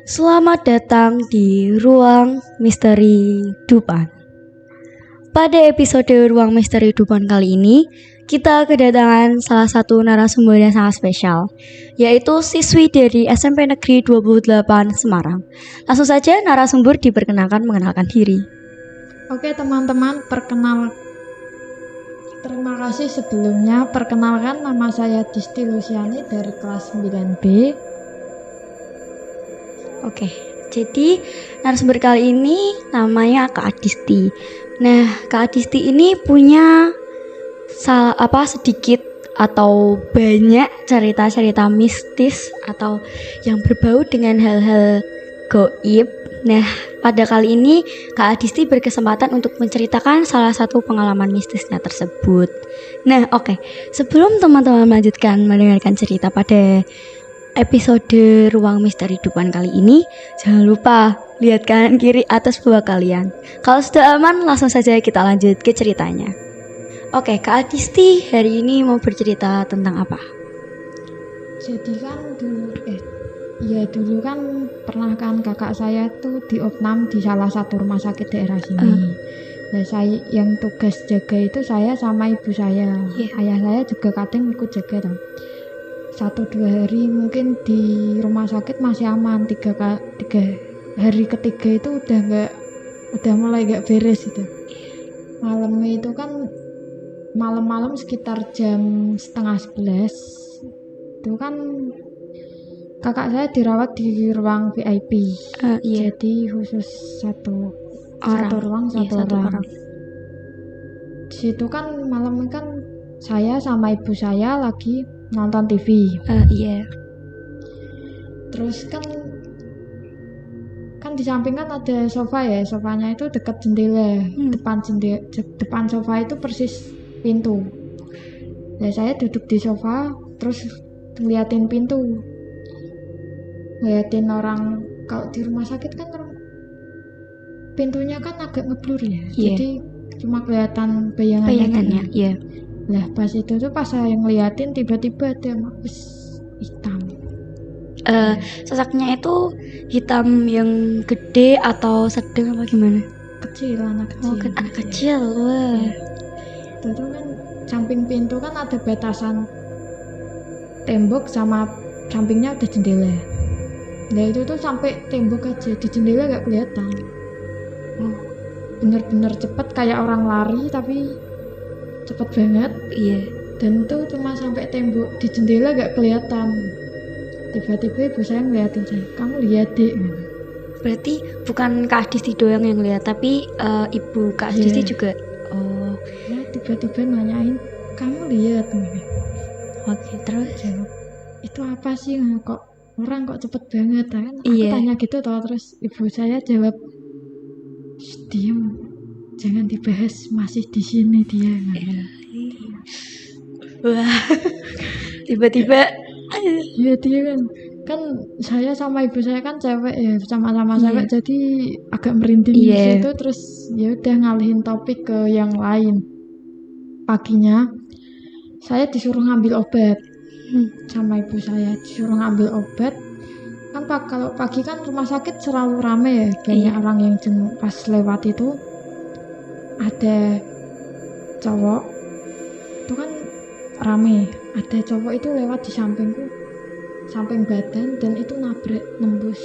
Selamat datang di Ruang Misteri Dupan. Pada episode Ruang Misteri Dupan kali ini, kita kedatangan salah satu narasumber yang sangat spesial, yaitu siswi dari SMP Negeri 28 Semarang. Langsung saja narasumber diperkenalkan mengenalkan diri. Oke teman-teman, terima kasih sebelumnya. Perkenalkan, nama saya Disti Luciani dari kelas 9B. Oke, jadi narasumber kali ini namanya Kak Adisti. Nah, Kak Adisti ini punya sedikit atau banyak cerita-cerita mistis atau yang berbau dengan hal-hal gaib. Nah, pada kali ini Kak Adisti berkesempatan untuk menceritakan salah satu pengalaman mistisnya tersebut. Nah, oke. Sebelum teman-teman melanjutkan mendengarkan cerita pada episode Ruang Misteri Dupan kali ini, jangan lupa lihat kanan kiri atas bawah kalian. Kalau sudah aman, langsung saja kita lanjut ke ceritanya. Oke, Kak Adisti hari ini mau bercerita tentang apa? Jadi kan dulu kan pernah kan kakak saya tuh diopnam di salah satu rumah sakit daerah sini. Nah, saya yang tugas jaga itu saya sama ibu saya. Ayah saya juga kadang ikut jaga tuh. 1-2 hari mungkin di rumah sakit masih aman, 3 hari ketiga itu udah mulai gak beres itu. Malamnya itu kan malam-malam sekitar jam 10:30 itu kan kakak saya dirawat di ruang VIP. Jadi khusus satu ruang. Di situ kan malam kan saya sama ibu saya lagi nonton TV. Terus kan di samping kan ada sofa ya, sofanya itu dekat jendela. Depan sofa itu persis pintu. Nah, saya duduk di sofa terus ngeliatin pintu, ngeliatin orang. Kalau di rumah sakit kan pintunya kan agak ngeblur ya, jadi cuma kelihatan bayangannya. Nah, pas itu tuh pas saya ngeliatin tiba-tiba ada hitam. Sosoknya itu hitam yang gede atau sedang apa gimana? Kecil, anak kecil. Anak kecil. Wah. Itu tuh kan samping pintu kan ada batasan tembok sama sampingnya ada jendela. Nah, itu tuh sampai tembok aja, di jendela gak kelihatan. Bener-bener cepet kayak orang lari tapi cepet banget. Dan itu cuma sampai tembok, di jendela gak kelihatan. Tiba-tiba ibu saya ngeliatin saya, kamu lihat deh. Berarti bukan Kak Adisti doang yang lihat, tapi ibu Kak Adisti juga. Nah, tiba-tiba nanyain, kamu lihat? Oke, terus itu apa sih, kok orang kok cepet banget kan? Aku tanya gitu toh, terus ibu saya jawab, diam, jangan dibahas, masih di sini dia. Wah, tiba-tiba ya dia kan saya sama ibu saya kan cewek ya, sama-sama cewek, jadi agak merinding di situ. Terus ya udah ngalihin topik ke yang lain. Paginya saya disuruh ngambil obat sama ibu saya, disuruh ngambil obat kan. Kalau pagi kan rumah sakit selalu rame ya, banyak orang yang jenguk. Pas lewat itu ada cowok itu kan rame, ada cowok itu lewat di sampingku, samping badan, dan itu nabrak, nembus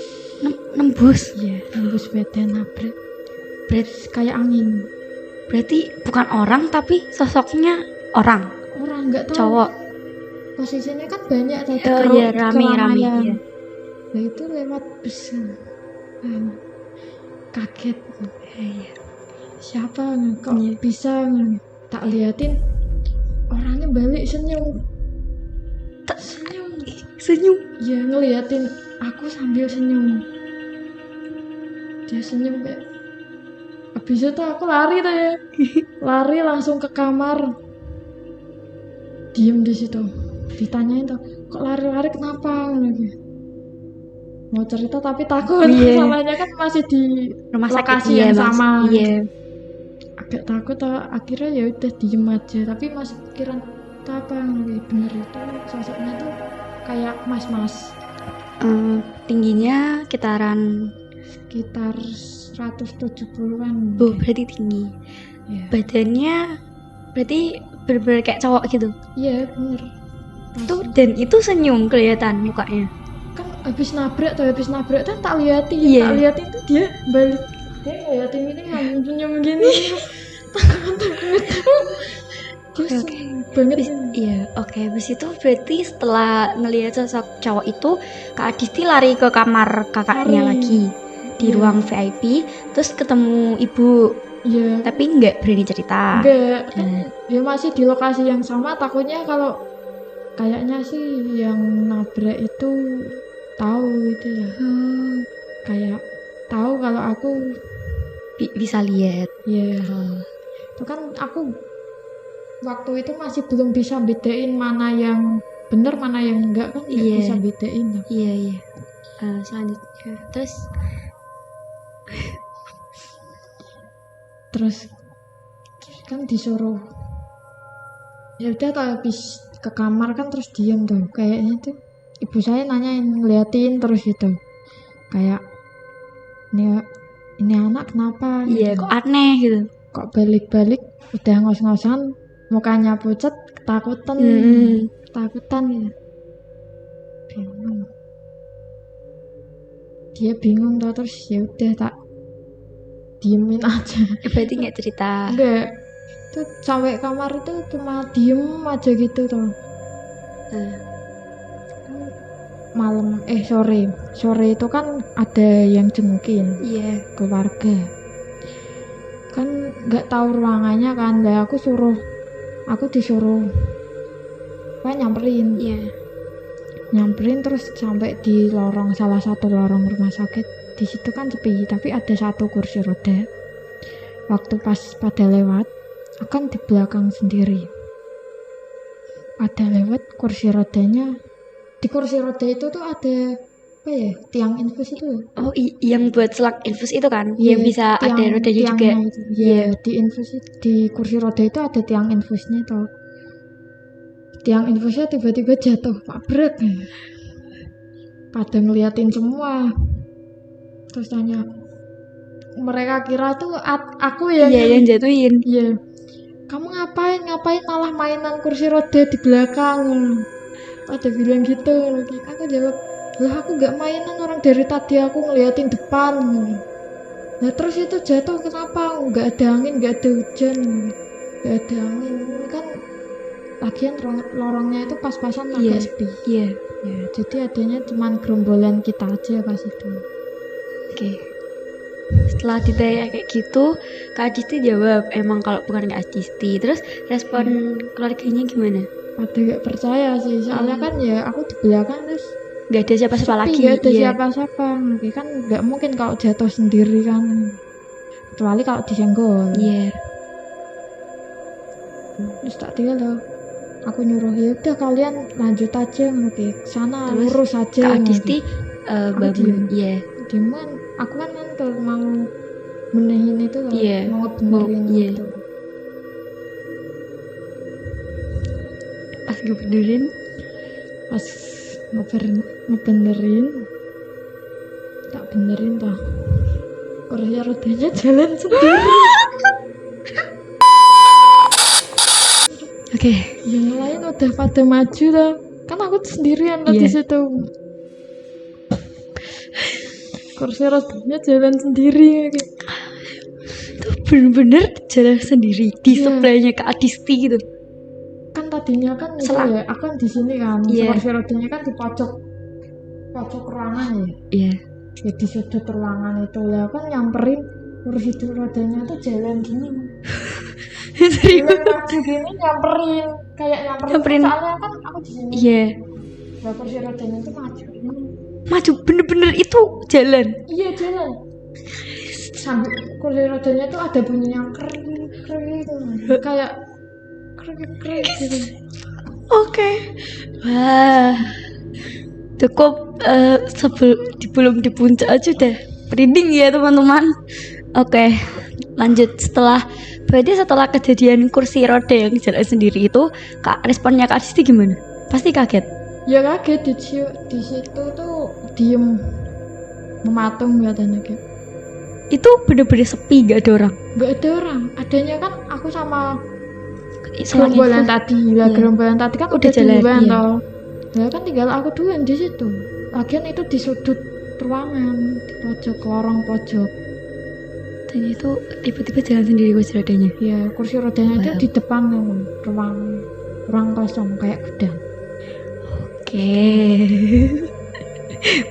badan, nabrak. Berarti kayak angin. Berarti bukan orang tapi sosoknya orang nggak tahu. Cowok. Posisinya kan banyak tadi. Rame. Nah, itu lewat besar. Kaget. Siapa kok bisa? Tak liatin, orangnya balik senyum. Ya, ngeliatin aku sambil senyum. Dia senyum kayak. Habis itu aku lari tuh ya. Lari langsung ke kamar. Diem di situ. Ditanyain tuh, kok lari-lari kenapa? Mau cerita tapi takut. Masalahnya kan masih di rumah lokasi yang sama. Agak takut. Akhirnya ya udah diem aja, tapi masih pikiran itu apa? Bener itu sosoknya tuh kayak mas-mas. Tingginya kitaran, sekitar 170-an. berarti tinggi. Ya. Badannya berarti bener-bener kayak cowok gitu. Iya bener. Tuh, dan itu senyum kelihatan mukanya. Kan habis nabrak kan tak liatin, Iya. tak liatin tuh dia balik, dia ngeliatin ini senyum gini. Dia Oke. seneng banget. Iya, oke. Habis itu berarti setelah ngelihat sosok cowok itu, Kak Adisti lari ke kamar kakaknya Lari. lagi di Iya. ruang VIP, terus ketemu ibu, Iya. tapi nggak berani cerita. Enggak, kan Nah. dia masih di lokasi yang sama, takutnya kalau kayaknya sih yang nabrak itu tahu gitu ya. Kayak tahu kalau aku Bisa lihat. ya. Itu kan aku waktu itu masih belum bisa bedain mana yang benar mana yang enggak, kan nggak Iya. bisa bedain. Iya, iya. Selanjutnya, Terus kan disuruh, ya udah kalau habis ke kamar kan terus diem tuh, kayaknya tuh ibu saya nanyain, ngeliatin terus gitu, kayak ini anak kenapa iya, gitu. kok aneh gitu. Kok balik-balik udah ngos-ngosan, mukanya pucet, ketakutan gitu. Bingung. Dia bingung tuh, terus ya udah tak diemin aja. Berarti nggak cerita. Enggak, tuh sampai kamar itu cuma diem aja gitu tuh. Nah. Malam sore itu kan ada yang jengukin Iya. keluarga, kan nggak tahu ruangannya kan, lah aku disuruh nyamperin. Iya. Nyamperin terus sampai di salah satu lorong rumah sakit. Di situ kan sepi, tapi ada satu kursi roda. Waktu pas pada lewat, akan di belakang sendiri. Ada lewat kursi rodanya. Di kursi roda itu tuh ada apa ya? Tiang infus itu. Oh, yang buat selang infus itu kan? Iya, Yang bisa ada rodanya juga. tiangnya itu. Iya, di infus di kursi roda itu ada tiang infusnya tuh. Tiang infusnya tiba-tiba jatuh, mabrak. Pada ngeliatin semua. Terus tanya, mereka kira tuh aku yang Iya, yang jatuhin. Iya. Kamu ngapain malah mainan kursi roda di belakang? Pada bilang gitu. Aku jawab, lah aku gak mainan, orang dari tadi aku ngeliatin depan. Nah terus itu jatuh kenapa? Gak ada angin, gak ada hujan, gak ada angin. Kan lagian lorongnya itu pas-pasan agak sepi. Iya. Ya, jadi adanya cuman gerombolan kita aja pas itu. Oke. Setelah ditanya kayak gitu, Kak Adisti jawab emang kalau bukan Kak Adisti. Terus respon keluarganya gimana? Pada gak percaya sih, soalnya kan ya aku di belakang terus Gak ada siapa-siapa lagi. gak ada Iya. siapa-siapa. Kan gak mungkin kalau jatuh sendiri kan, kecuali kalau disenggol. Iya. Terus tak tinggal loh, aku nyuruh ya udah kalian lanjut aja ke sana, Terus lurus aja. Kak Adisti bangun. Iya. Cuman aku kan tuh mau benerin itu loh, Iya. mau ngebenerin Iya. gitu. Pas ngebenerin, Pas ngebenerin, tak benerin toh, kursi rodanya jalan sendiri. Oke. Yang lain udah pada maju loh, kan aku sendirian loh di situ. Kursi rodanya jalan sendiri. Itu bener-bener jalan sendiri di Iya. sebelahnya Kak Adisti gitu. Kan tadinya kan itu Selang. ya, aku kan di sini kan, Iya. kursi rodanya kan di pojok ruangan ya. Iya. Ya di sudut ruangan itu lah, kan nyamperin kursi rodanya tuh jalan gini. Serius. Jalan maju gini nyamperin, kayak nyamperin. Soalnya kan aku di sini. Iya. Nah, kursi rodanya tuh maju gini. Maju bener-bener itu jalan. Iya jalan. Sambil kursi rodanya tuh ada bunyinya kering kayak kering gitu. Oke. Wah. Cukup sebelum di puncak aja udah merinding ya teman-teman. Oke. Lanjut berarti setelah kejadian kursi roda yang jalan sendiri itu, responnya Kak Adisti gimana? Pasti kaget. Ya kaget di situ tuh diem mematung katanya gitu. Itu bener-bener sepi, gak ada orang. Nggak ada orang, adanya kan aku sama Selang gerombolan info. tadi lah. Iya. Gerombolan tadi kan Udah udah jalan, duluan iya. toh. Ya kan tinggal aku duluan di situ. Lagian itu di sudut ruangan, di pojok lorong pojok. Dan itu tiba-tiba jalan sendiri kursi rodanya. Ya kursi rodanya itu Wow. di depan ruang kosong kayak gudang. Oke.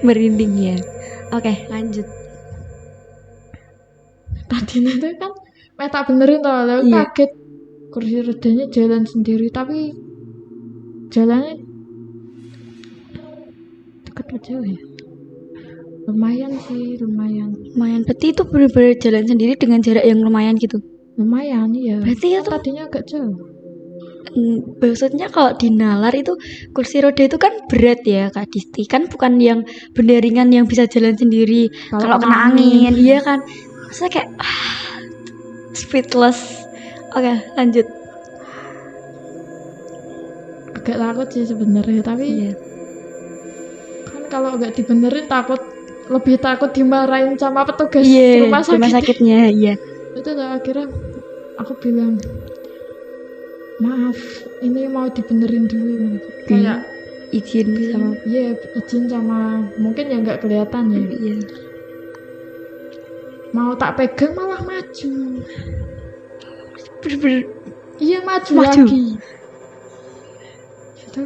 Merinding ya. Oke, lanjut. Tadi itu kan tak benerin toh, lalu Iya. kaget kursi rodanya jalan sendiri tapi jalannya deket apa jauh ya? Lumayan sih, lumayan. Lumayan. Berarti itu bener-bener jalan sendiri dengan jarak yang lumayan gitu. Lumayan ya. Berarti Kan itu tadinya agak jauh. maksudnya kalau di nalar itu kursi roda itu kan berat ya Kak Disti, kan bukan yang benda ringan yang bisa jalan sendiri kalau kena angin. Iya kan, maksudnya kayak speechless. Oke, lanjut. Agak takut sih sebenarnya, tapi Iya. kan kalau nggak dibenerin lebih takut dimarahin sama petugas Iya, rumah rumah sakit. sakitnya. Iya. Itu tuh akhirnya aku bilang, maaf, ini mau dibenerin dulu. Kayak Izin sama. iya, izin sama, mungkin ya nggak kelihatan ya. Iya. Mau tak pegang malah maju. Bener-bener. Iya, maju Maju. lagi. Itu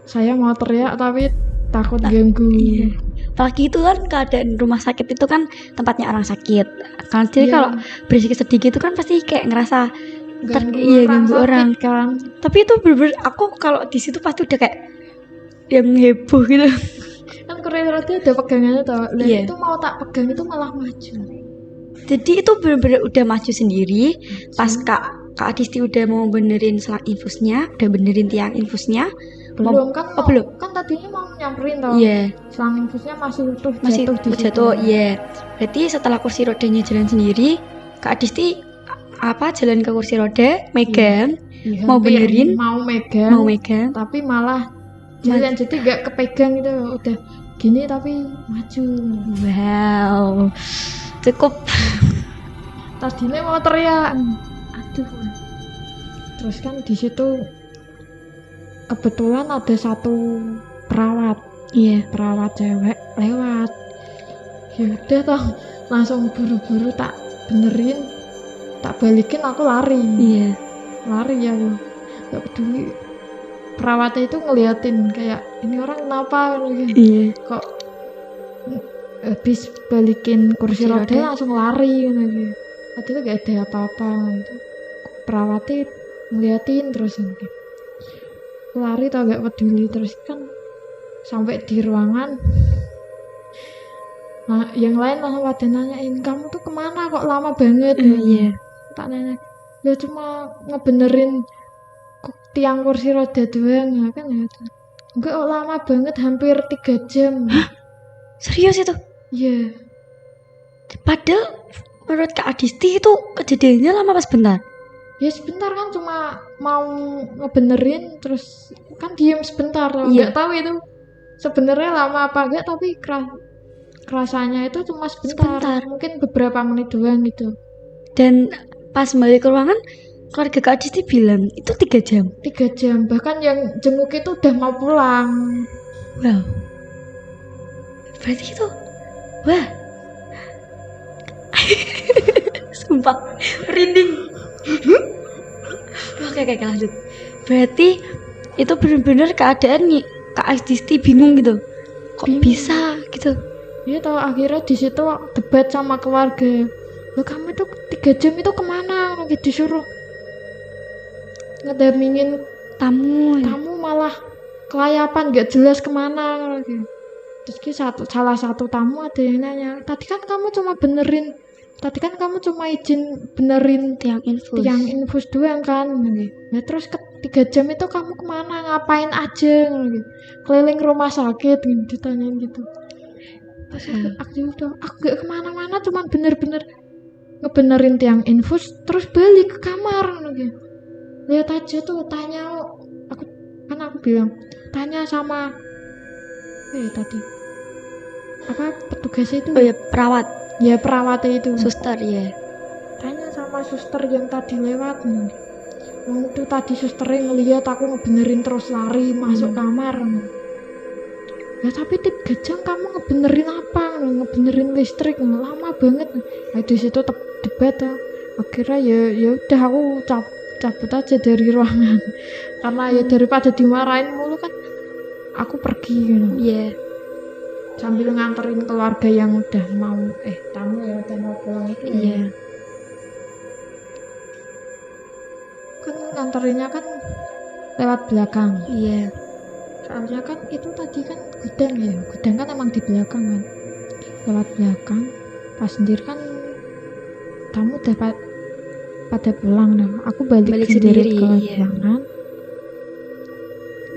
saya mau teriak tapi takut ganggu. Iya. Apalagi itu kan keadaan rumah sakit itu kan tempatnya orang sakit. Kan jadi Iya. kalau berisik sedikit itu kan pasti kayak ngerasa Ganggu ganggu orang. sakit kan. Tapi itu bener-bener aku kalau di situ pasti udah kayak yang heboh gitu. Kan kursi roda ada pegangannya tau. Dan Iya. itu mau tak pegang itu malah maju. Jadi itu bener-bener udah maju sendiri. Pas Kak Adisti udah mau benerin selang infusnya, udah benerin tiang infusnya. Belum kan? Oh, belum. Kan tadinya mau nyamperin tau. Iya, Selang infusnya masih utuh masih jatuh di situ. jatuh. Iya. Berarti setelah kursi rodanya jalan sendiri, Kak Adisti jalan ke kursi roda, megang, Iya, mau hampir benerin, mau megang, mau megang. tapi malah jalan jadi gak kepegang gitu. Udah gini tapi maju. Wow, cukup. Tadinya mau teriak, aduh. Terus kan di situ kebetulan ada satu perawat Iya. cewek lewat. Ya udah toh, langsung buru-buru tak benerin, tak balikin, aku lari. Iya. Lari ya, nggak peduli. Perawatnya itu ngeliatin kayak ini orang kenapa gitu. Iya. Kok habis balikin kursi Kursi roda roda. langsung lari gitu. Tadi tuh gak ada apa-apa gitu. Perawatnya ngeliatin terus gitu. Lari tau gak peduli, terus kan sampai di ruangan. Nah, yang lain langsung pada nanyain, kamu tuh kemana kok lama banget? Iya. Tak nanya, ya cuma ngebenerin tiang kursi roda doang ya kan ya. Enggak, kok lama banget, hampir 3 jam. Serius itu? Iya. Padahal menurut Kak Adisti itu kejadiannya lama pas bentar. Ya sebentar kan, cuma mau ngebenerin terus kan diem sebentar. Iya. Nggak tahu itu sebenarnya lama apa enggak, tapi kerasanya itu cuma sebentar. Mungkin beberapa menit doang gitu. Dan pas balik ke ruangan, keluarga Kak Adisti bilang itu 3 jam. 3 jam, bahkan yang jenguk itu udah mau pulang. Wow. Berarti itu, wah. Sumpah, merinding. Oke, lanjut. Berarti itu benar-benar keadaan nih Kak Adisti bingung gitu. Kok Bingung. bisa gitu? Dia tahu akhirnya di situ debat sama keluarga. Loh, kamu itu 3 jam itu kemana? Lagi disuruh ngedamingin Tamu. tamu malah kelayapan, gak jelas kemana lagi. Terus salah satu tamu ada yang nanya, tadi kan kamu cuma izin benerin Tiang infus. tiang infus doang kan? Nah terus 3 jam itu kamu kemana? Ngapain aja? Keliling rumah sakit gitu, ditanyain gitu. Terus aku gak kemana-mana, cuma bener-bener ngebenerin tiang infus terus balik ke kamar gitu. Lihat aja tuh, aku bilang tanya sama tadi apa petugas itu Oh ya, perawat, ya perawatnya itu suster ya. tanya sama suster yang tadi lewat itu tadi susternya ngeliat aku ngebenerin terus lari masuk kamar ya tapi 3 jam kamu ngebenerin apa ngebenerin listrik lama banget di situ debat akhirnya ya udah aku cabut aja dari ruangan karena ya daripada dimarahin mulu kan aku pergi gitu. Iya. Sambil nganterin keluarga yang udah mau tamu ya udah mau pulang itu Iya. kan nganterinnya kan lewat belakang Iya. soalnya kan itu tadi kan gudang kan emang di belakang kan lewat belakang pas sendiri kan tamu udah pada pulang aku balik sendiri ke ruangan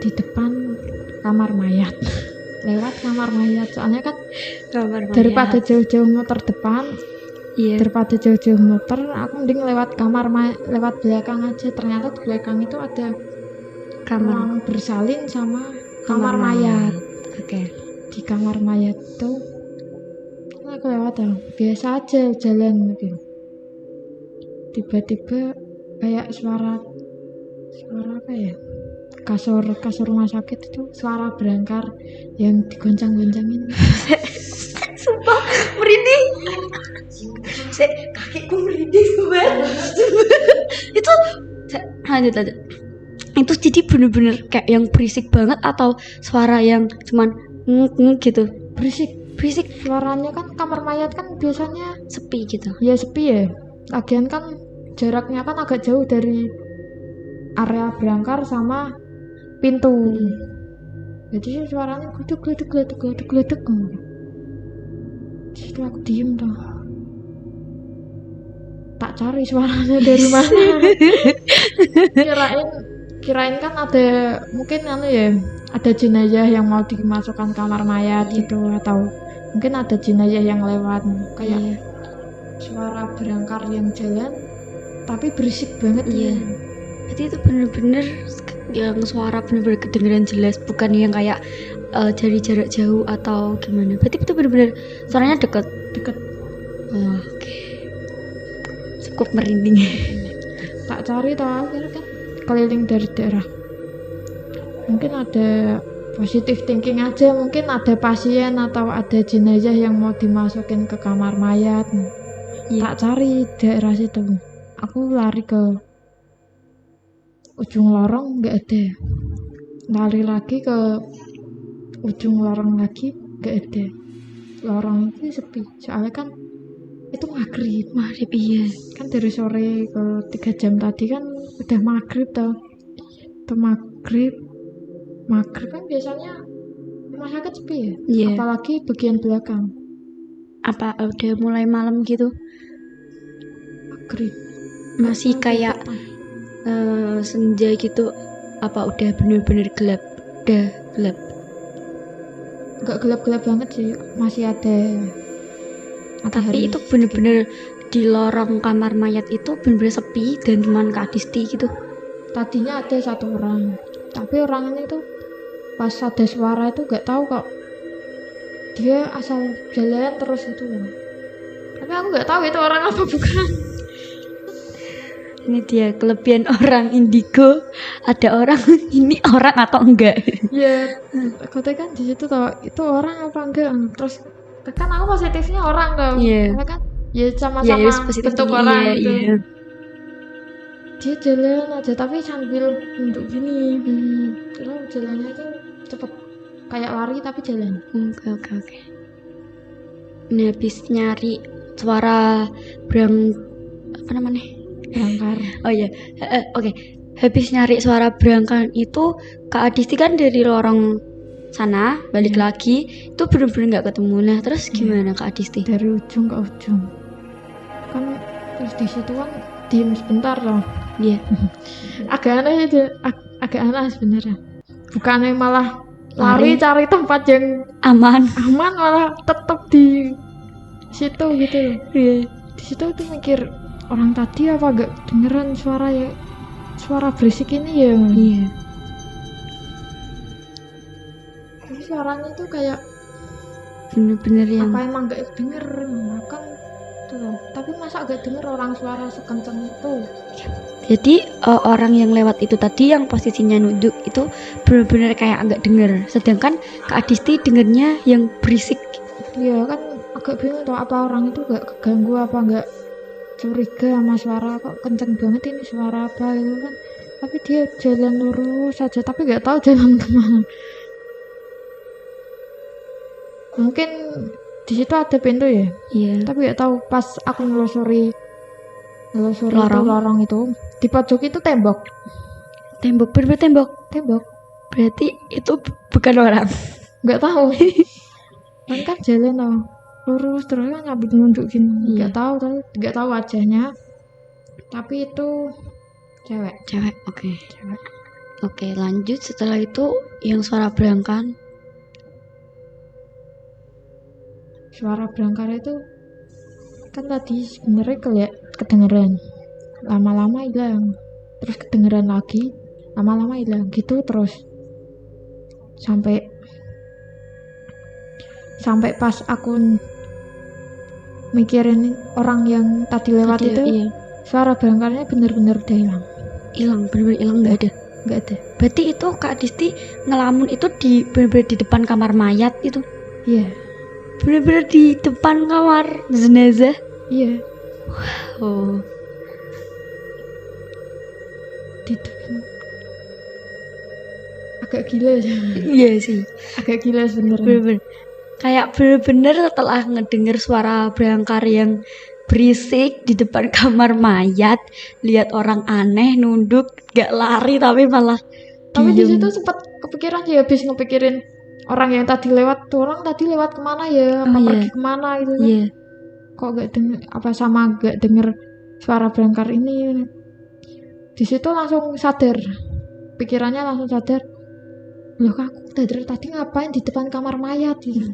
di depan kamar mayat lewat kamar mayat soalnya kan Kamar mayat. daripada jauh-jauh muter depan daripada jauh-jauh muter aku mending lewat kamar lewat belakang aja ternyata di belakang itu ada ruang bersalin sama kamar mayat. Oke. Di kamar mayat tuh aku lewat biasa aja jalan gitu. Tiba-tiba kayak suara apa ya? Kasur rumah sakit itu suara berangkar yang digoncang-goncangin. Sumpah merinding. Kakiku merinding banget. Itu lanjut. Itu jadi bener-bener kayak yang berisik banget atau suara yang cuman gitu? Berisik. Suaranya kan kamar mayat kan biasanya sepi gitu. Ya sepi ya. Lagian kan jaraknya kan agak jauh dari area berangkar sama pintu. Jadi suaranya gledek. Terus aku diem tuh. Tak cari suaranya dari mana. Kirain kan ada mungkin ada jenazah yang mau dimasukkan kamar mayat gitu atau mungkin ada jenazah yang lewat kayak suara berangkar yang jalan tapi berisik banget. Berarti itu bener-bener yang suara bener-bener kedengeran jelas, bukan yang kayak dari jarak jauh atau gimana. Berarti itu bener-bener suaranya deket. Oke. Cukup merinding. Tak cari tahu akhirnya kan keliling dari daerah. Mungkin ada positive thinking aja, mungkin ada pasien atau ada jenazah yang mau dimasukin ke kamar mayat. Tak cari daerah situ. Aku lari ke ujung lorong, nggak ada. Lari lagi ke ujung lorong lagi, nggak ada. Lorong itu sepi. Soalnya kan itu maghrib iya. Kan dari sore ke 3 jam tadi kan udah maghrib tau. Itu maghrib kan biasanya rumah sakit sepi ya. Apalagi bagian belakang. Apa udah mulai malam gitu? Maghrib masih kayak senja gitu, apa udah bener-bener gelap? Udah gelap. Enggak gelap-gelap banget sih, masih ada tapi itu bener-bener di lorong kamar mayat itu bener-bener sepi dan cuman Kak Disti gitu. Tadinya ada 1 orang, tapi orangnya itu pas ada suara itu nggak tahu kok dia asal jalan terus itu. Tapi aku nggak tahu itu orang apa bukan. Ini dia kelebihan orang indigo, ada orang ini orang atau enggak. Ya, aku kan di situ tau itu orang apa enggak. Terus kan aku positifnya orang tau. Karena kan ya sama-sama bentuk orang gitu. Dia jalan aja tapi sambil nunduk gini. Terus jalannya itu cepet kayak lari tapi jalan. Oke. Ini habis nyari suara berangkar. Oh iya. Oke. Habis nyari suara berangkar itu Kak Adisti kan dari lorong sana balik lagi itu bener-bener nggak ketemu. Nah terus gimana Kak Adisti? Dari ujung ke ujung kan terus di situ kan diem sebentar loh. Agak aneh aja, agak aneh sebenarnya. Bukannya malah lari cari tempat yang aman malah tetap di situ gitu. Di situ tuh mikir orang tadi apa gak dengeran suara berisik ini ya. Tapi suaranya tuh kayak bener-bener yang apa emang gak denger kan tuh loh. Tapi masa gak denger orang suara sekencang itu. jadi orang yang lewat itu tadi yang posisinya nunduk itu bener-bener kayak nggak denger, sedangkan Kak Adisti dengernya yang berisik. Iya kan agak bingung tuh apa orang itu gak keganggu apa gak curiga sama suara kok kenceng banget ini suara apa gitu kan. Tapi dia jalan lurus saja tapi gak tahu jalan kemana. Mungkin di situ ada pintu ya, Iya. tapi gak tahu pas aku nelusuri Lorong. itu di pojok itu tembok Bener tembok. Berarti itu bukan orang. nggak tahu kan jalan loh lurus terus kan nyabit nunjukin Iya. nggak tahu wajahnya tapi itu cewek. Oke, lanjut. Setelah itu yang suara berangkan. Suara berangkar itu kan tadi sebenarnya kedengeran lama-lama hilang terus kedengeran lagi lama-lama hilang gitu terus sampai pas aku mikirin orang yang tadi lewat itu Iya. suara berangkarnya bener-bener udah hilang Bener-bener hilang, nggak ada. Berarti itu Kak Disti ngelamun itu bener-bener di depan kamar mayat itu. iya Bener-bener di depan kamar jenazah. iya Oh. di depan agak gila sih Iya sih. agak gila sebenarnya Bener-bener. Kayak bener-bener setelah ngedenger suara berangkar yang berisik di depan kamar mayat, lihat orang aneh nunduk, gak lari tapi malah tapi di diem. situ sempat kepikiran ya habis ngepikirin orang yang tadi lewat tuh orang tadi lewat kemana ya apa Oh, iya. pergi kemana gitu kan Iya. kok gak denger apa sama gak denger suara berangkar ini di situ langsung sadar pikirannya langsung sadar loh aku dari tadi ngapain di depan kamar mayat gitu.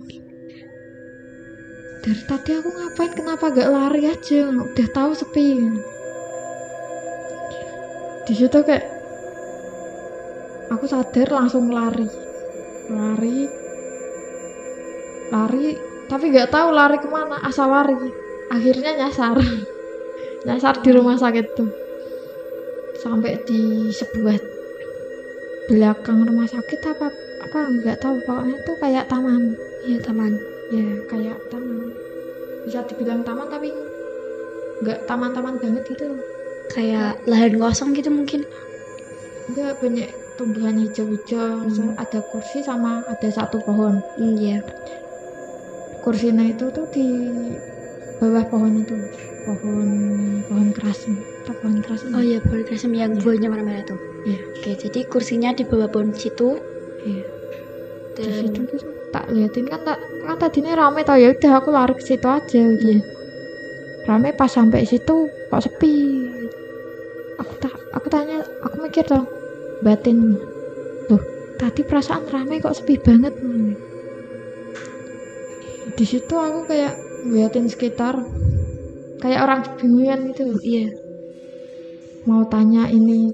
Dari tadi aku ngapain kenapa gak lari aja udah tahu sepi di situ kayak aku sadar langsung lari tapi gak tahu lari kemana asal lari akhirnya nyasar di rumah sakit tuh sampai di sebuah belakang rumah sakit apa nggak tahu pokoknya tuh kayak taman Iya, taman. ya kayak taman bisa dibilang taman tapi nggak taman-taman banget gitu Kayak lahan kosong gitu mungkin. nggak banyak tumbuhan hijau-hijau ada kursi sama ada satu pohon Iya. kursinya itu tuh di bawah pohon itu pohon kerasem Oh iya, pohon kerasem yang buahnya merah-merah tuh. Iya. Oke, jadi kursinya di bawah pohon situ. Iya. Di Dan situ tuh tak liatin kan tadinya rame tau ya udah aku lari ke situ aja gitu. Iya. Rame pas sampai situ kok sepi aku mikir tau batin loh tadi perasaan rame kok sepi banget di situ aku kayak liatin sekitar kayak orang bingungan gitu iya. mau tanya ini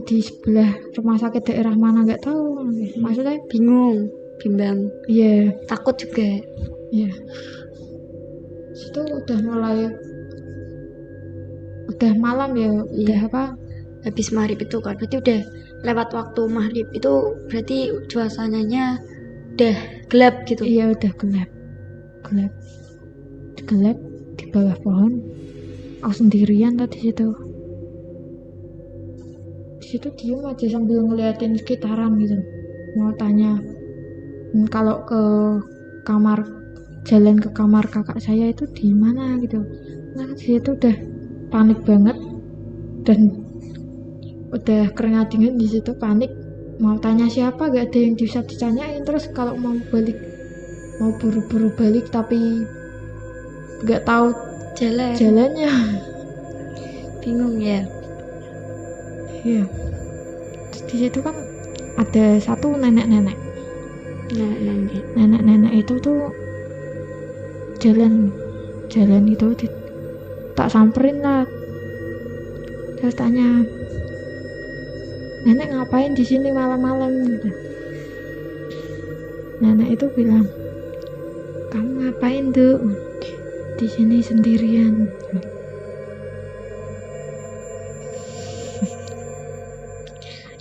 di sebelah rumah sakit daerah mana nggak tahu maksudnya Bingung, bimbang, iya takut juga. iya itu udah malam ya udah Iya. apa Habis maghrib itu kan, berarti udah lewat waktu maghrib itu, berarti suasananya udah gelap gitu. iya udah gelap di bawah pohon aku sendirian tadi di situ diem aja sambil ngeliatin sekitaran gitu mau tanya kalau ke kamar jalan ke kamar kakak saya itu di mana gitu nah di situ udah panik banget dan udah keringat dingin di situ panik mau tanya siapa gak ada yang bisa ditanyain terus kalau mau buru-buru balik tapi gak tahu jalannya Bingung ya. iya terus di situ kan ada satu nenek-nenek itu tuh jalan itu tak samperin lah terus tanya nenek ngapain di sini malam-malam gitu. Nenek itu bilang ngapain tuh di sini sendirian?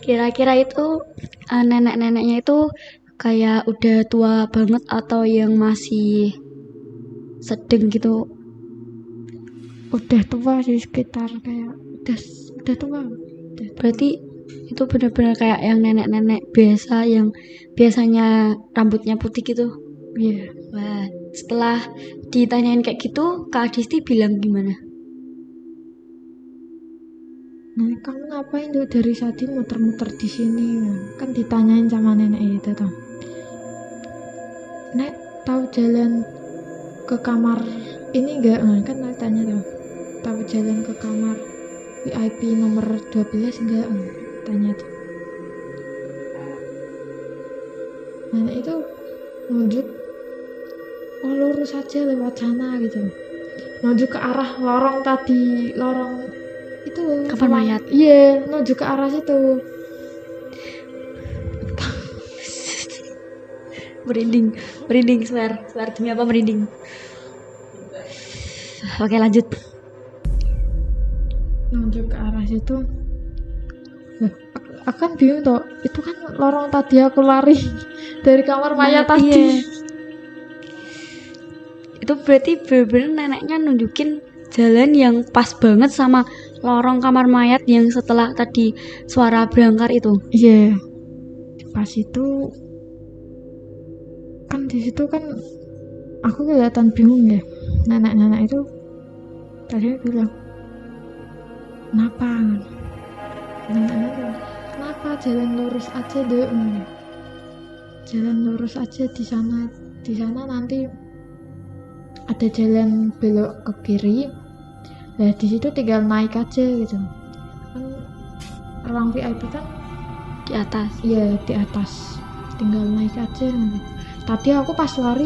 Kira-kira itu nenek-neneknya itu kayak udah tua banget atau yang masih sedang gitu? Udah tua sih, sekitar kayak udah tua. Berarti itu benar-benar kayak yang nenek-nenek biasa yang biasanya rambutnya putih gitu. Iya. Wah, setelah ditanyain kayak gitu, Kak Adisti bilang gimana? Nah, kamu ngapain tuh dari tadi muter-muter di sini? Kan ditanyain sama nenek itu tuh. Nek, tahu jalan ke kamar ini enggak? Nah, kan Nek tanya tuh. Tahu jalan ke kamar VIP nomor 12 enggak? Tanya tuh. Nenek itu nunjuk, oh lurus aja lewat sana gitu. Nunjuk ke arah lorong tadi, lorong itu Kamar mayat. Iya, nunjuk ke arah situ. Merinding, swear demi apa merinding? Oke, lanjut. Nunjuk ke arah situ. Lah, aku kan bingung toh, itu kan lorong tadi aku lari dari kamar mayat tadi. Iya. Itu berarti bener-bener neneknya nunjukin jalan yang pas banget sama lorong kamar mayat yang setelah tadi suara berangkar itu. Iya. Pas itu kan di situ kan aku kelihatan bingung ya. Nenek-nenek itu tadi bilang, kenapa? Nenek-nenek bilang, kenapa jalan lurus aja deh? Jalan lurus aja di sana. Di sana nanti ada jalan belok ke kiri. Nah di situ tinggal naik aja gitu. Kan ruang VIP kan Di atas. iya di atas. Tinggal naik aja. Tadi aku pas lari,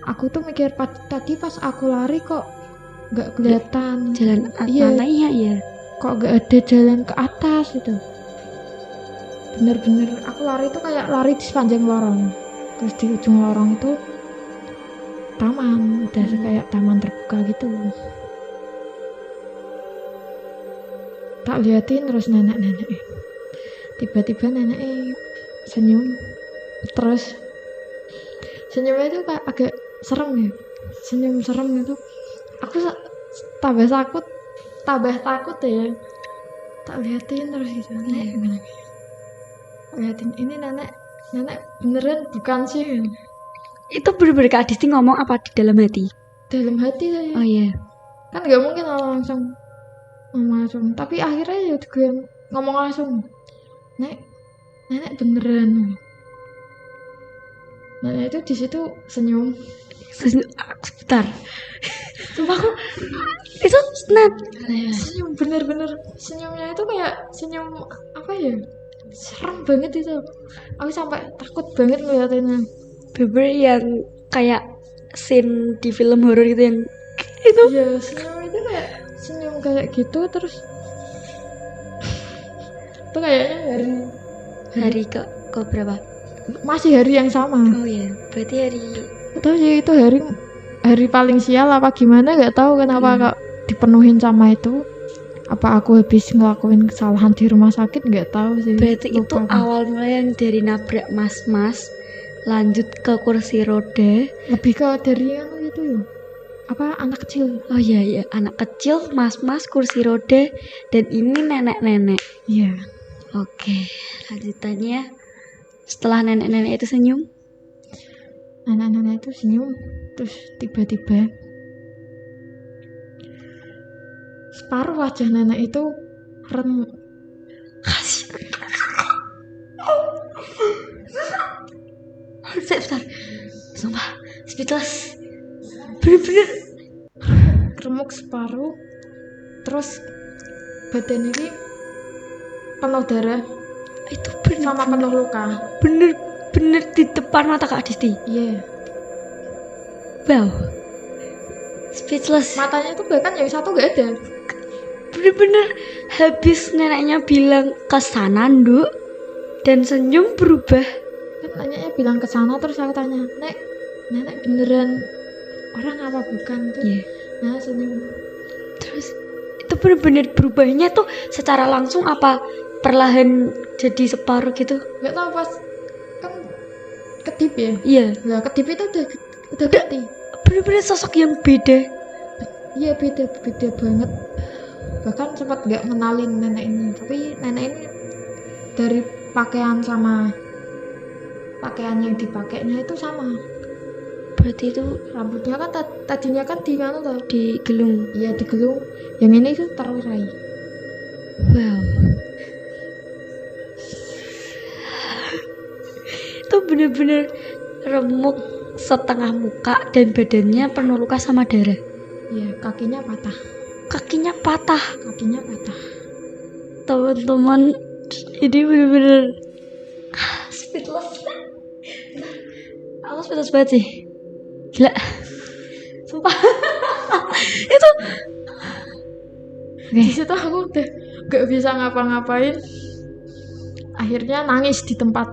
aku tuh mikir tadi pas aku lari kok nggak kelihatan Jalan iya, lantainya ya. kok nggak ada jalan ke atas gitu. Bener-bener aku lari tuh kayak lari di sepanjang lorong. Terus di ujung lorong itu taman, udah kayak taman terbuka gitu. Tak liatin terus nenek-nenek. Tiba-tiba nenek senyum. Terus senyumnya itu kayak agak serem ya. Senyum serem gitu. Aku tambah takut ya. Tak liatin terus gitu. Nenek gimana? Liatin ini nenek beneran bukan sih. Itu bener-bener Kak Adisti ngomong apa di dalam hati? Dalam hati saya. Oh iya. Kan nggak mungkin langsung ngomong langsung. Tapi akhirnya ya juga ngomong langsung. Nenek beneran. Nenek itu di situ senyum. Sebentar. Sumpah aku itu snap. Senyum bener-bener senyumnya itu kayak senyum apa ya? Serem banget itu. Aku sampai takut banget ngeliatinnya. Beber yang kayak scene di film horor gitu yang itu. Iya, senyum itu kayak senyum kayak gitu terus itu kayaknya Hari ke berapa? masih hari yang sama. Oh iya, berarti hari Gak tahu sih itu hari paling sial apa gimana, nggak tahu kenapa kok dipenuhin sama itu. Apa aku habis ngelakuin kesalahan di rumah sakit, nggak tahu sih. berarti Lupa itu aku. awal mulai yang dari nabrak mas-mas lanjut ke kursi roda. Lebih ke dari yang itu ya. Apa anak kecil? Oh iya, anak kecil, mas-mas, kursi roda, dan ini nenek-nenek. Iya. Oke, lanjutannya setelah nenek-nenek itu senyum. Nenek-nenek itu senyum terus tiba-tiba separuh wajah nenek itu remuk. Bentar, sumpah, speechless. Bener-bener Remuk separuh terus badan ini penuh darah itu sama penuh luka. bener-bener di depan mata Kak Adisti. Iya. Wow, speechless. Matanya itu bahkan yang satu nggak ada. Bener-bener habis neneknya bilang ke sana nduk dan senyum berubah. Kan nanyanya bilang ke sana terus aku tanya, Nek nenek beneran orang apa bukan tuh. Iya. Nah senyum. Terus itu bener-bener berubahnya tuh secara langsung apa perlahan jadi separuh gitu? Nggak tahu pas kan kedip ya. Iya. Lah kedip itu udah ganti. Bener-bener sosok yang beda. Iya beda banget. Bahkan sempat nggak ngenalin nenek ini, tapi nenek ini dari pakaian sama pakaian yang dipakainya itu sama. Berarti itu Rambutnya kan tadinya kan di mana tuh? digelung. Iya digelung. Yang ini itu terurai. Wow. Itu bener-bener remuk setengah muka dan badannya penuh luka sama darah. Iya kakinya patah. Kakinya patah. Teman-teman, ini bener-bener speechless. Aku speechless banget sih. Gila. Sumpah. Itu Di situ aku udah gak bisa ngapa-ngapain. Akhirnya nangis di tempat.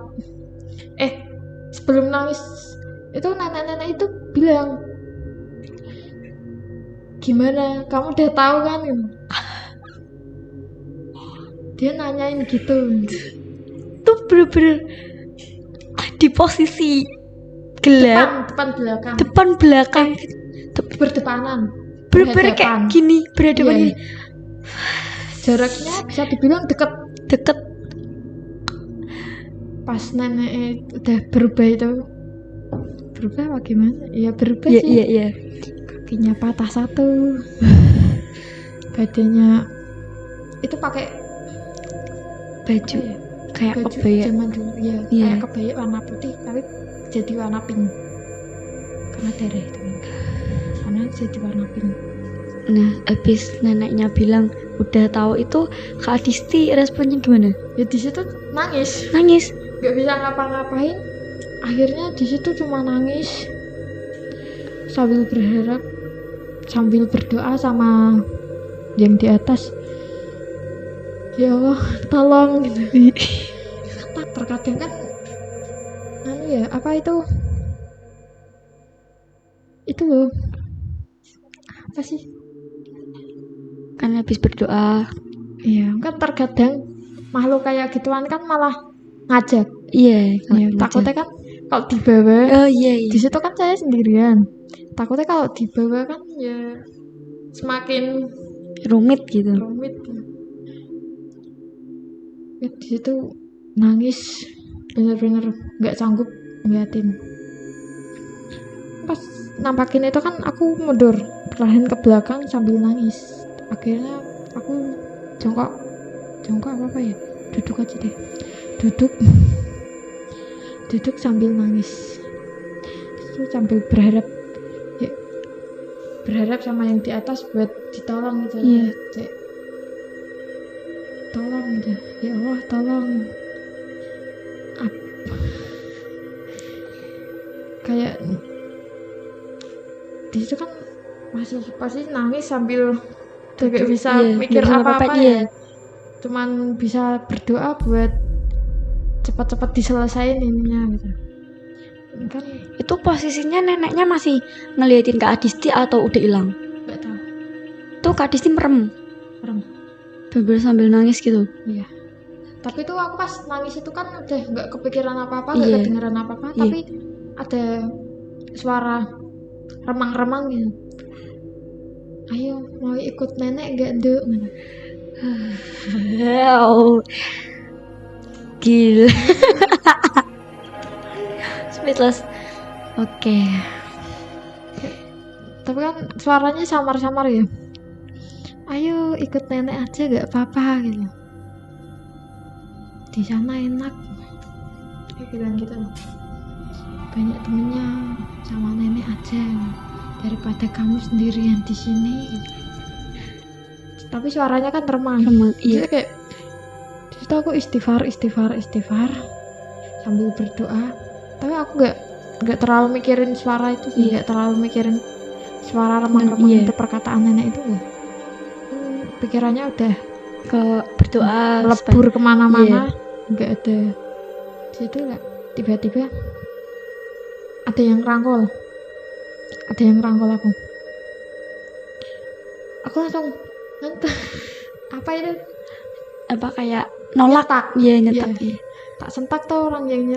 Sebelum nangis itu nenek-nenek itu bilang, gimana? Kamu udah tahu kan? Dia nanyain gitu. tuh bener-bener di posisi gelap, Depan belakang. depan belakang, Berdepanan. bener-bener kayak gini berhadapan Iya. gini. Jaraknya bisa dibilang deket. Pas nenek udah berubah itu, berubah apa gimana? Ya berubah Iya sih. iya. Kakinya patah satu, badannya itu pakai Baju apa ya? kayak Baju kebaya. zaman dulu ya, Iya. kayak kebaya warna putih tapi jadi warna pink karena darah itu karena jadi warna pink. Nah, habis neneknya bilang udah tahu itu, Kak Adisti responnya gimana? Ya di situ nangis, Nangis. nggak bisa ngapa-ngapain. Akhirnya di situ cuma nangis sambil berharap, sambil berdoa sama yang di atas, ya Allah tolong gitu. Terkadang kan apa itu loh, apa sih, Kan habis berdoa. iya kan terkadang makhluk kayak gituan kan malah ngajak. Iya, Takutnya kan kalau dibawa oh iya di situ kan saya sendirian, takutnya kalau dibawa kan ya semakin rumit gitu. rumit. Ya, di situ nangis bener-bener nggak sanggup ngeliatin. Pas nampakin itu kan aku mundur perlahan ke belakang sambil nangis. Akhirnya aku jongkok apa ya, duduk aja deh, duduk sambil nangis. Terus sambil berharap sama yang di atas buat ditolong gitu. Iya. Tolong gitu, ya Allah tolong. Kayak di situ kan masih pasti nangis sambil tidak bisa Iya, mikir nggak bisa apa-apa ngapa-ngapain, ya. iya. Cuman bisa berdoa buat cepat-cepat diselesain ininya gitu. Kan Itu posisinya neneknya masih ngeliatin Kak Adisti atau udah hilang? nggak tahu. Tuh Kak Adisti merem. Bener sambil nangis gitu. Iya. Tapi tuh aku pas nangis itu kan udah nggak kepikiran apa-apa, nggak Iya. kedengeran apa-apa, Iya. tapi ada suara remang-remang gitu. Ayo mau ikut nenek nggak Dek? Wow. Gila. Speechless. Oke. Tapi kan suaranya samar-samar ya. Ayo ikut nenek aja nggak apa-apa gitu. Di sana enak. Dia bilang gitu. Banyak temennya, sama nenek aja daripada kamu sendirian di sini. Gitu. Tapi suaranya kan remang. Iya. Jadi kayak di situ aku istighfar sambil berdoa. Tapi aku nggak terlalu mikirin suara itu sih, nggak terlalu mikirin suara remang-remang Iya. itu, perkataan nenek itu nggak. Pikirannya udah Ke berdoa lebur kemana-mana, Iya. nggak ada. Di situ tiba-tiba ada yang rangkul. ada yang rangkul aku langsung nyentak apa itu Apa kayak nolak? Iya, nyetak. Iya. Tak sentak tuh orang yang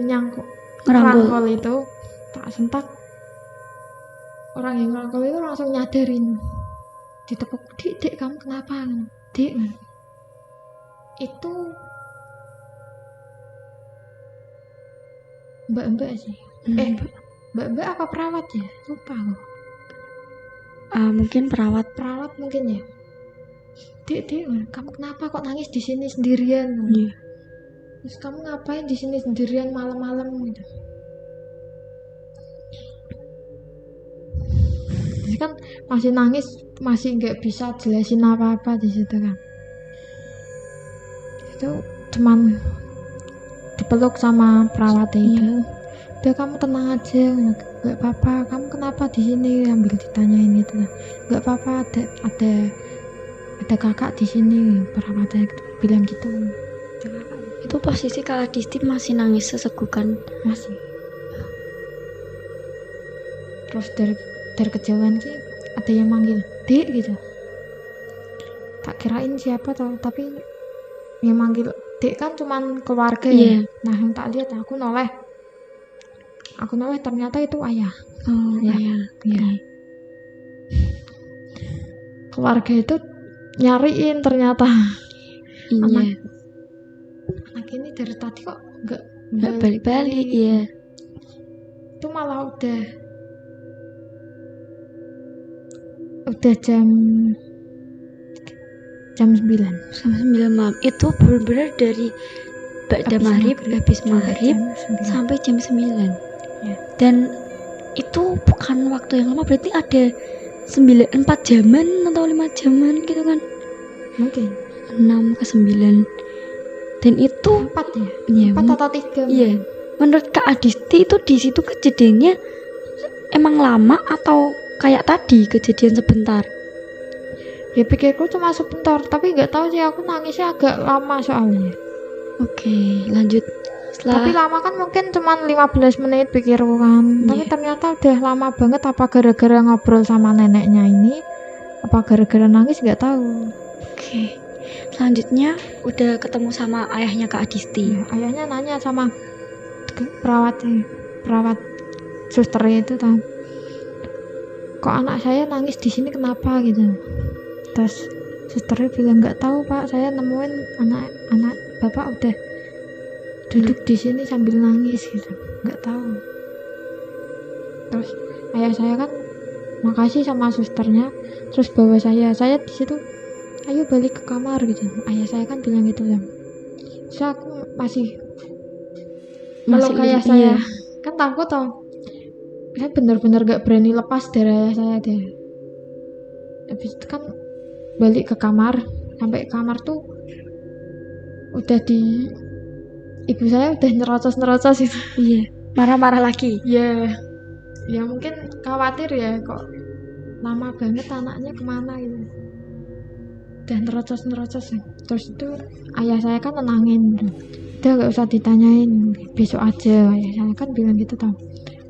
nyangkuk Ngerangkul. rangkul itu, tak sentak. Orang yang rangkul itu langsung nyadarin, ditepuk, dik kamu kenapa, dik? Itu mbak sih. Mbak apa perawat ya, lupa aku. Mungkin perawat. Mungkin ya. Dik, kamu kenapa kok nangis di sini sendirian? Iya. Terus kamu ngapain di sini sendirian malam-malam gitu? Jadi kan masih nangis, masih nggak bisa jelasin apa-apa di situ kan. Itu cuman dipeluk sama perawatnya itu. Udah kamu tenang aja, nggak apa-apa. Kamu kenapa di sini? Ambil ditanyain gitu. Nggak apa-apa, ada kakak di sini, perawatnya bilang gitu. Itu posisi Kak Adisti masih nangis sesegukan. Masih. Terus dari kejauhan sih ada yang manggil Dek gitu. Tak kirain siapa tau, tapi yang manggil Dek kan cuman keluarga ya. Nah yang tak lihat aku noleh ternyata itu ayah. Oh ya. Iya. Keluarga itu nyariin ternyata. Iya. Anak ini dari tadi kok nggak balik-balik. Iya. Itu malah udah jam 9 malam. Itu benar-benar dari habis maghrib sampai jam 9. Ya. Dan itu bukan waktu yang lama, berarti ada 4 jaman atau 5 jaman gitu kan? Mungkin 6 ke 9. Dan itu 4 ya? Iya, 4 atau 3. Iya. Menurut Kak Adisti itu di situ kejadiannya emang lama atau kayak tadi kejadian sebentar? Ya pikirku cuma sebentar, tapi nggak tahu sih, aku nangisnya agak lama soalnya. Oke, lanjut. Tapi lama kan mungkin cuma 15 menit pikirku kan. Tapi ternyata udah lama banget, apa gara-gara ngobrol sama neneknya ini, apa gara-gara nangis nggak tahu. Oke. Selanjutnya udah ketemu sama ayahnya Kak Adisti. Ya, ayahnya nanya sama perawat suster itu tahu. Kok anak saya nangis di sini kenapa gitu. Terus susternya bilang nggak tahu Pak, saya nemuin anak bapak udah duduk di sini sambil nangis gitu, nggak tahu. Terus ayah saya kan makasih sama susternya, terus bawa saya di situ, ayo balik ke kamar gitu. Ayah saya kan bilang gitu kan. So aku masih kalau kayak saya kan takut toh. Saya benar-benar gak berani lepas dari ayah saya deh. Habis itu kan balik ke kamar, sampai kamar tuh udah ibu saya udah nyerocos itu. Iya, marah-marah lagi. Iya. Ya mungkin khawatir ya, kok lama banget anaknya kemana gitu. Udah nerocos. Terus itu ayah saya kan tenangin. Udah gak usah ditanyain, besok aja. Ayah saya kan bilang gitu tau.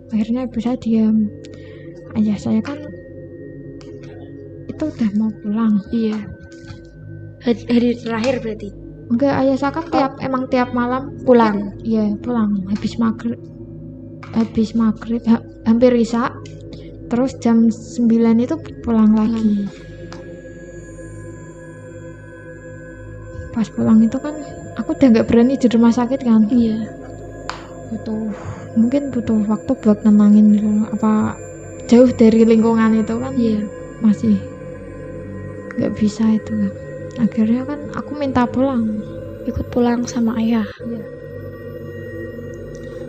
Akhirnya ibu saya diam. Ayah saya kan itu udah mau pulang. Iya. Hari terakhir berarti. Enggak, ayah saya kan tiap malam pulang. Iya, pulang habis maghrib hampir isya. Terus jam 9 itu pulang lagi. Pas pulang itu kan aku udah gak berani di rumah sakit kan. Iya. Mungkin butuh waktu buat nenangin dulu, apa jauh dari lingkungan itu kan. Iya. Masih gak bisa itu kan. Akhirnya kan aku minta pulang, ikut pulang sama ayah. Iya.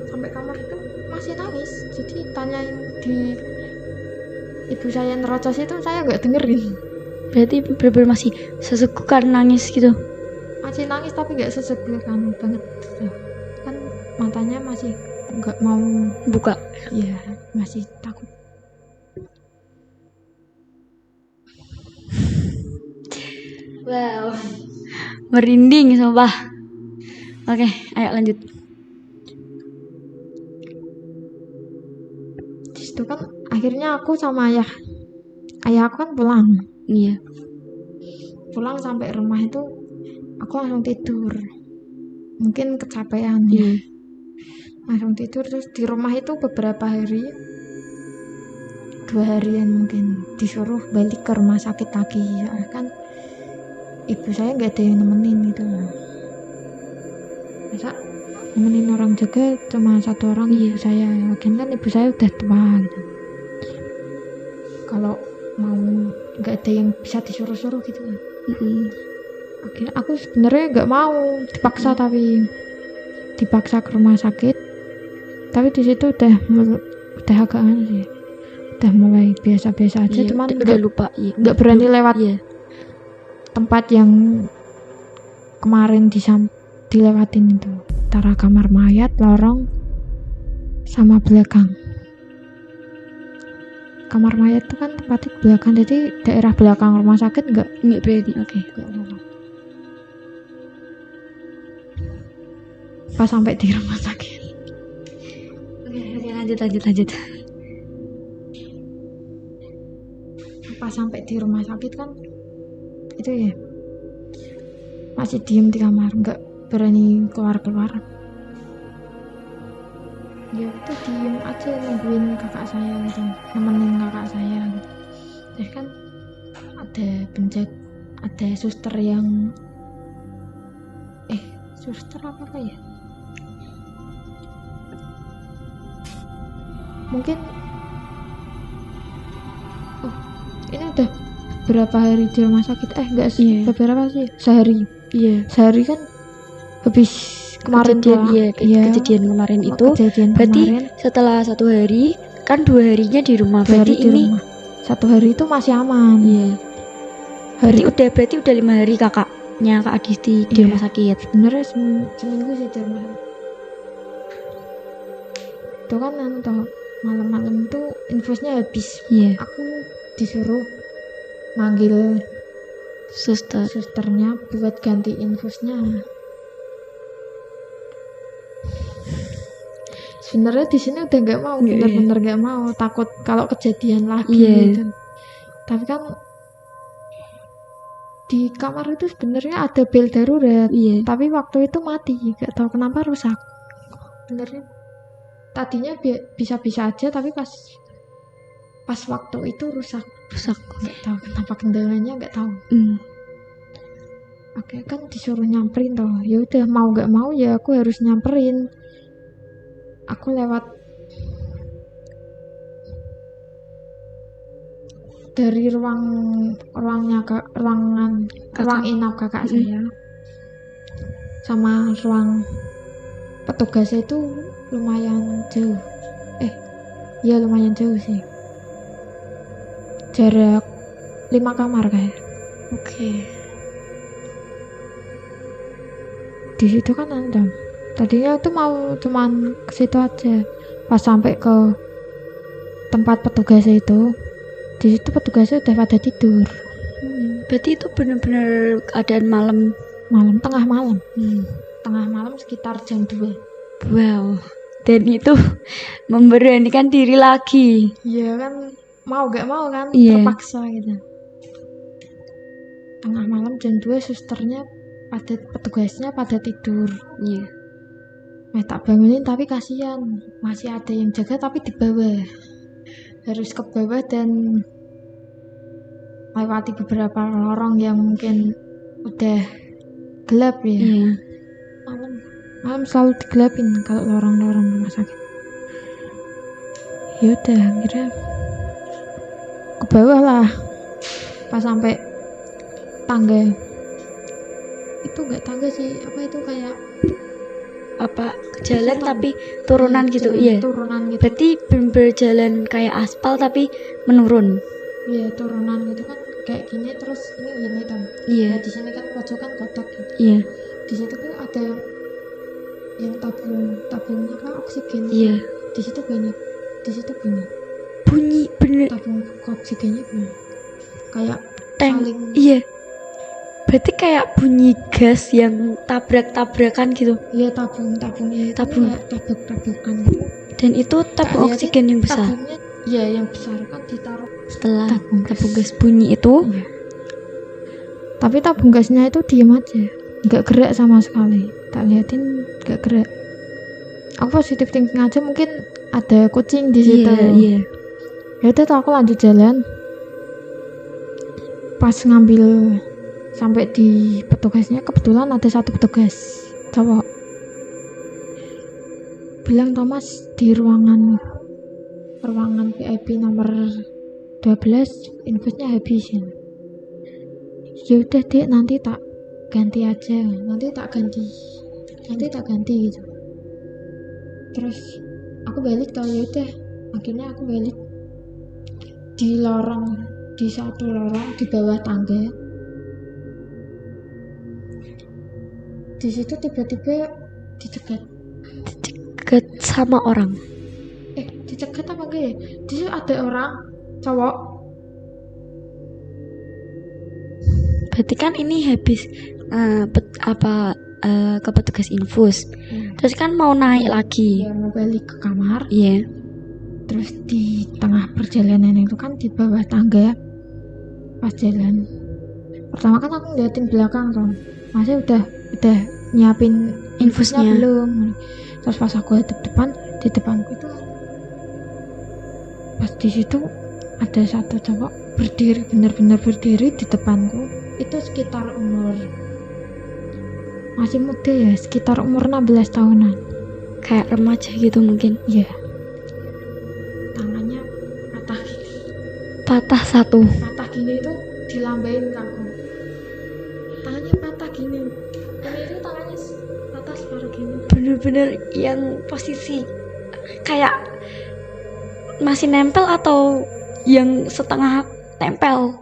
Sampai kamar itu masih nangis, jadi tanyain di ibu saya nerocos itu saya gak dengerin. Berarti bener-bener masih sesegukan nangis gitu. Masih nangis tapi gak sesegukan banget kan, matanya masih gak mau buka. Iya, masih takut. Wow, merinding sumpah. Oke, ayo lanjut. Di situ itu kan akhirnya aku sama ayah aku kan pulang Iya. sampai rumah itu aku langsung tidur, mungkin kecapean Iya. langsung tidur. Terus di rumah itu beberapa hari, 2 harian mungkin, disuruh balik ke rumah sakit lagi. Soalnya kan ibu saya nggak ada yang nemenin gitu loh. Masa nemenin orang juga cuma 1 orang, Iya. ibu saya. Lagian kan ibu saya udah tua gitu. Kalau mau nggak ada yang bisa disuruh-suruh gitu kan. Akhirnya aku sebenarnya nggak mau, dipaksa tapi dipaksa ke rumah sakit. Tapi di situ udah agak aneh sih. Udah mulai biasa-biasa aja, Iya, cuman udah lupa. Iya. nggak berani lewat Iya. tempat yang kemarin dilewatin itu, antara kamar mayat, lorong, sama belakang. Kamar mayat itu kan tempatnya belakang, jadi daerah belakang rumah sakit nggak berani. Oke. lewat. Pas sampai di rumah sakit, Oke, lanjut. pas sampai di rumah sakit kan itu ya masih diem di kamar, nggak berani keluar. Ya itu diem aja nungguin kakak saya gitu, nemenin kakak saya gitu. Terus kan ada suster yang suster apa ya, mungkin ini udah berapa hari di rumah sakit, enggak sih, Iya. beberapa sih, sehari kan habis kemarin kejadian kemarin itu. kejadian Berarti kemarin, setelah 1 hari kan 2 harinya di rumah. 2 hari Berarti di ini rumah. 1 hari itu masih aman. iya. Hari Berarti udah 5 hari kakaknya Kak Adisti di Iya. rumah sakit. sebenarnya seminggu sih di rumah sakit. Itu kan malam-malam tuh infusnya habis. Iya. Aku disuruh manggil Suster. susternya buat ganti infusnya. Sebenarnya di sini udah nggak mau, Iya. bener-bener nggak mau, takut kalau kejadian lagi Iya. gitu. Tapi kan di kamar itu sebenarnya ada bel darurat, Iya. tapi waktu itu mati, nggak tahu kenapa rusak. Sebenarnya tadinya bisa-bisa aja, tapi pas waktu itu rusak. Nggak tahu kenapa, kendalanya nggak tahu. Oke, kan disuruh nyamperin toh. Ya udah, mau nggak mau ya aku harus nyamperin. Aku lewat dari ruang inap kakak saya sama ruang petugasnya itu lumayan jauh. Ya lumayan jauh sih. Jarak 5 kamar kayak. Oke. Di situ kan ada. Tadinya itu mau cuman ke situ aja. Pas sampai ke tempat petugasnya itu, di situ petugasnya udah pada tidur. Berarti itu benar-benar keadaan malam. Tengah malam. Tengah malam sekitar jam 2. Wow. Dan itu memberanikan diri lagi. Iya kan, mau gak mau kan, Iya. terpaksa gitu. Tengah malam jam 2 susternya petugasnya pada tidur. Iya. Tak bangunin tapi kasihan, masih ada yang jaga tapi di bawah. Harus ke bawah dan lewati beberapa lorong yang mungkin udah gelap ya. Iya. Malam selalu digelapin kalau lorong-lorong rumah sakit. Ya udah, akhirnya ke bawah lah. Pas sampai tangga, itu nggak tangga sih, apa itu kayak jalan tapi turunan gitu. Iya. Turunan gitu. Berarti berjalan kayak aspal tapi menurun. Iya, turunan gitu kan, kayak gini terus ini gini kan. Iya. Nah, di sini kan pojokan kotak gitu. Iya. Di situ tuh ada yang tabung apa oksigen. Iya. Di situ banyak. Bunyi bener. Tabung oksigennya banyak. Kayak Tank. saling. Iya. Berarti kayak bunyi gas yang tabrak-tabrakan gitu. Iya, tabungnya itu Tabung. kayak tabrak-tabrakan gitu. Dan itu tabung Lihatnya oksigen yang besar. Tabungnya Iya, yang besar kan ditaruh. Setelah Tabung tabung gas bunyi itu, Iya. Tapi tabung gasnya itu diem aja, nggak gerak sama sekali. Tak liatin nggak gerak. Aku positif thinking aja, mungkin ada kucing di situ. iya. Ya udah tuh aku lanjut jalan. Pas ngambil sampai di petugasnya, kebetulan ada satu petugas cowok. Bilang, Thomas, di ruangan VIP nomor 12 infusnya habis ya. Ya udah Dek, nanti tak ganti aja, nanti tak ganti gitu. Terus aku balik tau, ya udah akhirnya aku balik di satu lorong di bawah tangga. Di situ tiba-tiba dicegat. Dicegat sama orang. Dicegat apa enggak ya? Di situ ada orang cowok. Berarti kan ini habis ke petugas infus. Terus kan mau naik lagi. Dia mau balik ke kamar. Iya. Terus di tengah perjalanan itu kan di bawah tangga pas jalan. Pertama kan aku ngeliatin belakang tuh. Masih udah nyiapin infusnya Infusnya. belum. Terus pas aku hadap depan, di depanku itu pas di situ ada satu cowok berdiri, benar-benar berdiri di depanku. Itu sekitar umur, masih muda ya, sekitar umur 16 tahunan. Kayak remaja gitu mungkin. Iya. Tangannya patah Patah satu. gini itu dilambain ke aku. Tangannya patah gini. Ini itu tangannya patah separuh gini. Bener-bener yang posisi kayak masih nempel atau yang setengah tempel.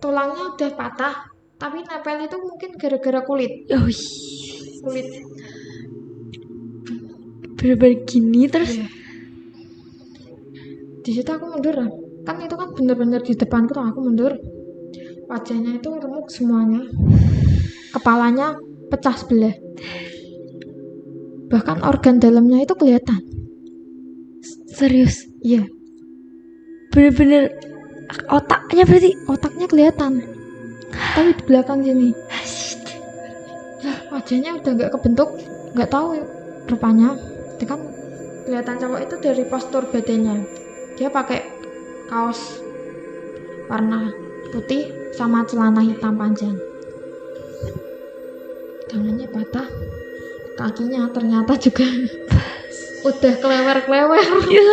Tulangnya udah patah, tapi nempel itu mungkin gara-gara kulit. Oh, bener-bener gini terus. Iya. Di situ aku mundur, kan itu kan bener-bener di depanku tuh, aku mundur. Wajahnya itu remuk semuanya, kepalanya pecah sebelah, bahkan organ dalamnya itu kelihatan. Serius. Iya, Bener-bener otaknya berarti. otaknya kelihatan, tapi di belakang sini. Wajahnya udah nggak kebentuk, nggak tahu rupanya. Itu kan kelihatan cowok itu dari postur badannya, dia pakai kaos warna putih sama celana hitam panjang. Tangannya patah, kakinya ternyata juga udah kelewer-kelewer. Ya,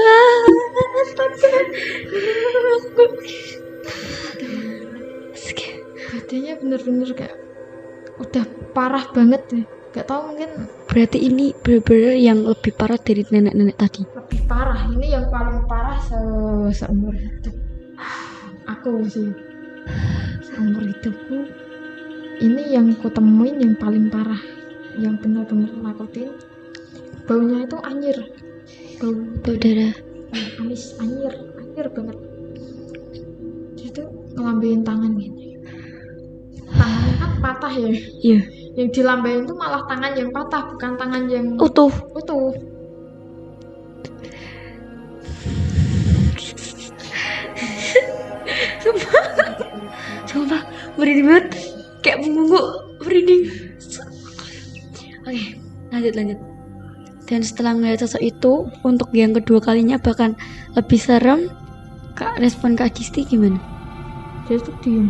astaga. Badannya bener-bener kayak udah parah banget deh. Gak tahu, mungkin Berarti ini bener-bener yang lebih parah dari nenek-nenek tadi. lebih parah. Ini yang paling parah seumur hidup aku sih. Seumur hidupku ini yang kutemuin yang paling parah, yang benar-benar nakutin. Baunya itu anyir, bau Darah. amis, anyir banget. Itu ngelambain tangan gini, tangannya kan patah ya. Iya. Yang dilambain itu malah tangan yang patah, bukan tangan yang Utuh. Sumpah merinding banget. Kayak mengungguk merinding. Oke, lanjut. Dan setelah ngeliat sosok itu, untuk yang kedua kalinya bahkan lebih serem. Respon Kak Disti gimana? Dia tuh diem,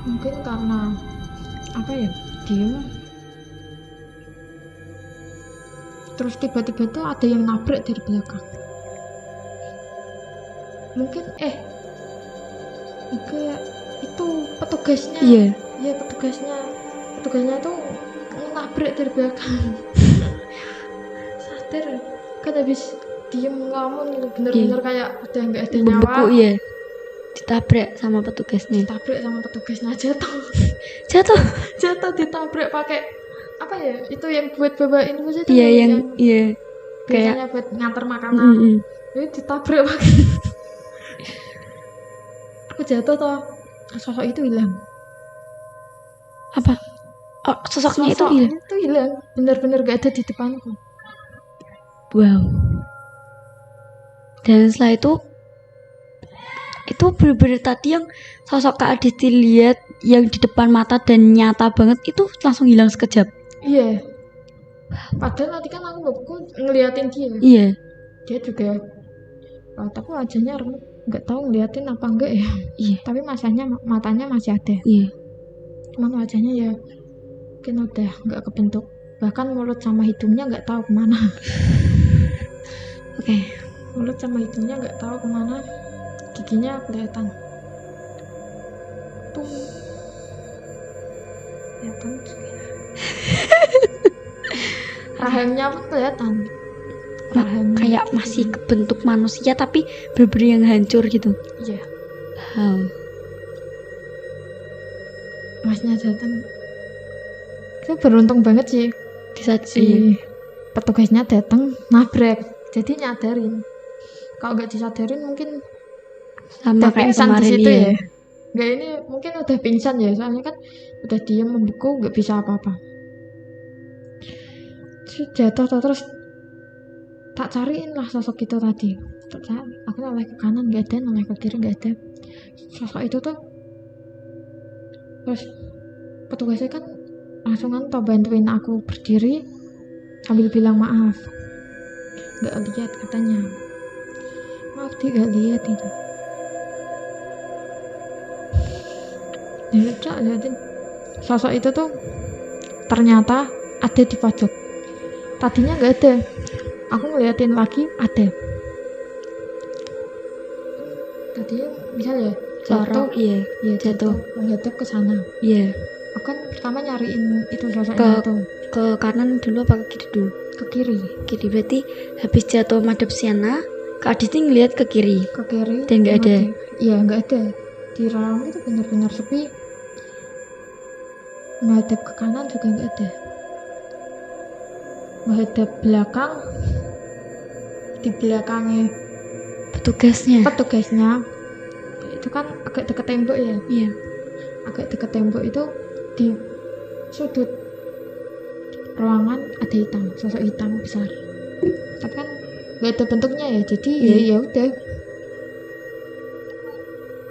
mungkin karena apa ya, diem. Terus tiba-tiba tuh ada yang nabrak dari belakang. Mungkin itu petugasnya. Iya, petugasnya tuh nabrak dari belakang. Sadar kan, habis diem ngelamun gitu, bener-bener kayak udah nggak ada nyawa. Membeku, iya. Ditabrak sama petugasnya. Jatuh ditabrak pakai apa ya, itu yang buat bawa infus itu. Iya, yang biasanya buat nganter makanan. Jadi ditabrak pakai. Aku jatuh toh, sosok itu hilang. Apa? Oh, sosoknya itu hilang. Itu hilang, benar-benar gak ada di depanku. Wow. Dan setelah itu bener-bener tadi yang sosok Kak Adisti lihat yang di depan mata dan nyata banget itu langsung hilang sekejap. Iya. Padahal tadi kan aku buku ngeliatin dia. Iya. Dia juga tapi wajahnya remuk, nggak tahu ngeliatin apa enggak ya. Iya. Tapi matanya masih ada. Iya. Cuman wajahnya ya mungkin udah nggak kebentuk. Bahkan mulut sama hidungnya nggak tahu kemana. Oke. Mulut sama hidungnya nggak tahu kemana. Giginya kelihatan. Tuh. Kelihatan juga. Rahangnya pun kelihatan. Rahangnya Kayak masih kebentuk manusia tapi bener-bener yang hancur gitu. Iya. Masnya datang. Itu beruntung banget sih. Si petugasnya datang nabrak. Jadi nyadarin. Kalau nggak disadarin mungkin sama udah kayak pingsan kemarin di situ ya. ya. Nggak, ini mungkin udah pingsan ya, soalnya kan udah diam membeku, nggak bisa apa-apa. Terus jatuh terus tak cariin lah sosok itu tadi. Aku noleh ke kanan nggak ada, noleh ke kiri nggak ada. Sosok itu tuh terus petugasnya kan langsung bantuin aku berdiri sambil bilang maaf, nggak lihat katanya. Maaf dia nggak lihat itu. Ya liatin sosok itu tuh ternyata ada di pojok. Tadinya nggak ada. Aku ngeliatin lagi ada. Tadinya misalnya jatuh, Iya, jatuh. menghadap ke sana. Iya. Aku kan pertama nyariin itu sosoknya itu. Ke kanan dulu apa ke kiri dulu? Ke kiri. Kiri berarti habis jatuh madep Siana, Kak Adisti ngeliat ke kiri. Ke kiri. Dan nggak ada. Iya nggak ada. Di ruang itu benar-benar sepi. Menghadap ke kanan juga nggak ada. Menghadap belakang, di belakangnya petugasnya itu kan agak dekat tembok ya. Iya. Agak dekat tembok itu di sudut ruangan ada hitam, sosok hitam besar. Tapi kan nggak ada bentuknya ya, jadi ya udah.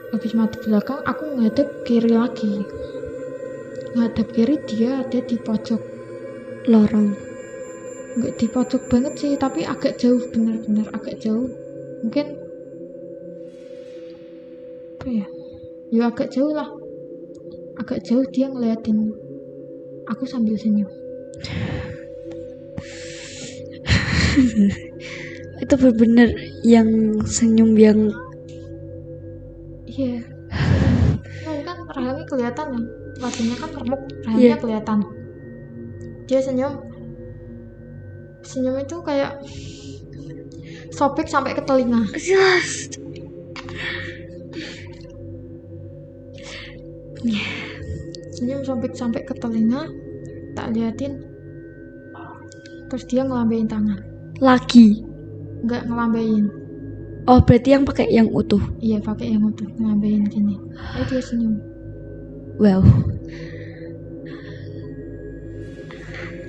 Habis mati belakang, aku ngadep kiri lagi. Ngadep kiri, dia ada di pojok lorong. Nggak di pojok banget sih, tapi agak jauh, benar-benar agak jauh. Mungkin apa ya? Ya agak jauh lah. Agak jauh dia ngeliatin aku sambil senyum. Itu bener-bener yang senyum yang iya. Nah, kan rahangnya kelihatan ya. Wajahnya kan remuk, rahangnya kelihatan. Dia senyum itu kayak sobek sampai ke telinga. Senyum sobek sampai ke telinga. Tak liatin. Terus dia ngelambain tangan. Lagi? Nggak ngelambain. Oh, berarti yang pakai yang utuh. Iya, pakai yang utuh, ngelambain gini. Dia senyum. Wow.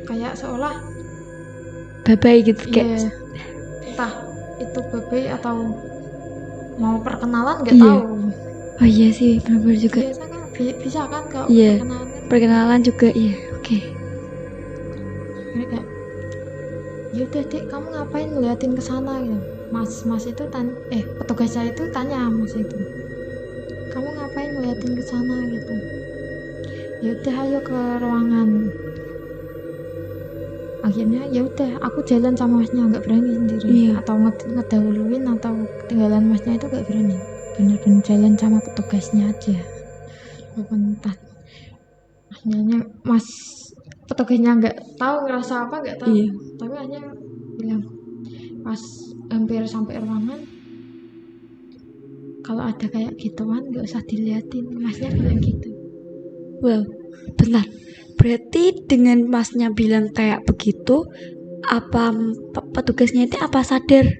Kayak seolah bye-bye gitu kayak. Entah itu bye-bye atau mau perkenalan nggak tahu. Oh iya sih, benar juga. Biasa kan bisa kan kalau perkenalan juga iya. Oke. Ini kayak ya udah Dek, kamu ngapain ngeliatin ke sana gitu. Mas itu petugas saya itu tanya mas itu, kamu ngapain ngeliatin ke sana gitu. Ya udah ayo ke ruangan. Akhirnya ya udah aku jalan sama masnya, nggak berani sendiri. Atau ngedahuluin atau ketinggalan masnya itu nggak berani. Bener-bener jalan sama petugasnya aja. Bentar. Mas petugasnya nggak tahu ngerasa apa, nggak tahu. Tapi hanya bilang pas hampir sampai ruangan, kalau ada kayak gituan nggak usah diliatin. Masnya bilang gitu. Well, benar. Berarti dengan masnya bilang kayak begitu, apa petugasnya itu apa sadar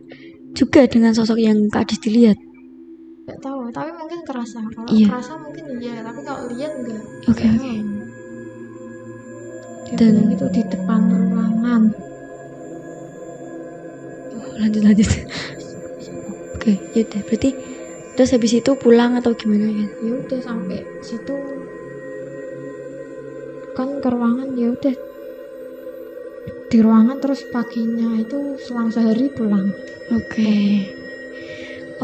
juga dengan sosok yang Kak Adisti lihat? Gak tahu, tapi mungkin kerasa. Kalau kerasa mungkin iya, tapi kalau lihat enggak. Oke. Dia bilang itu di depan ruangan. Lanjut. Oke, yaudah berarti terus habis itu pulang atau gimana kan? Ya udah sampai situ kan ke ruangan, ya udah di ruangan, terus paginya itu selang sehari pulang. Oke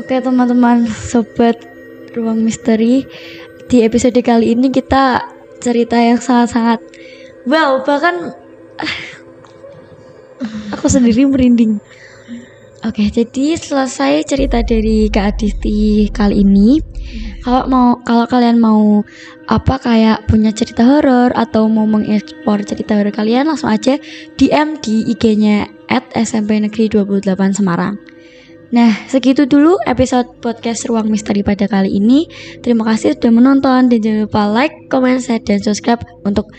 teman-teman sobat Ruang Misteri, di episode kali ini kita cerita yang sangat-sangat wow, bahkan aku sendiri merinding. Oke, jadi selesai cerita dari Kak Adisti kali ini. Kalau kalian mau kayak punya cerita horor atau mau mengeksplor cerita horor kalian, langsung aja DM di IG-nya @smp-negeri 28 Semarang. Nah, segitu dulu episode podcast Ruang Misteri pada kali ini. Terima kasih sudah menonton dan jangan lupa like, comment, share, dan subscribe untuk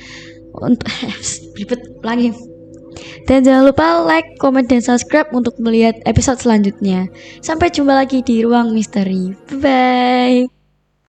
belibet lagi. Dan jangan lupa like, comment, dan subscribe untuk melihat episode selanjutnya. Sampai jumpa lagi di Ruang Misteri. Bye-bye.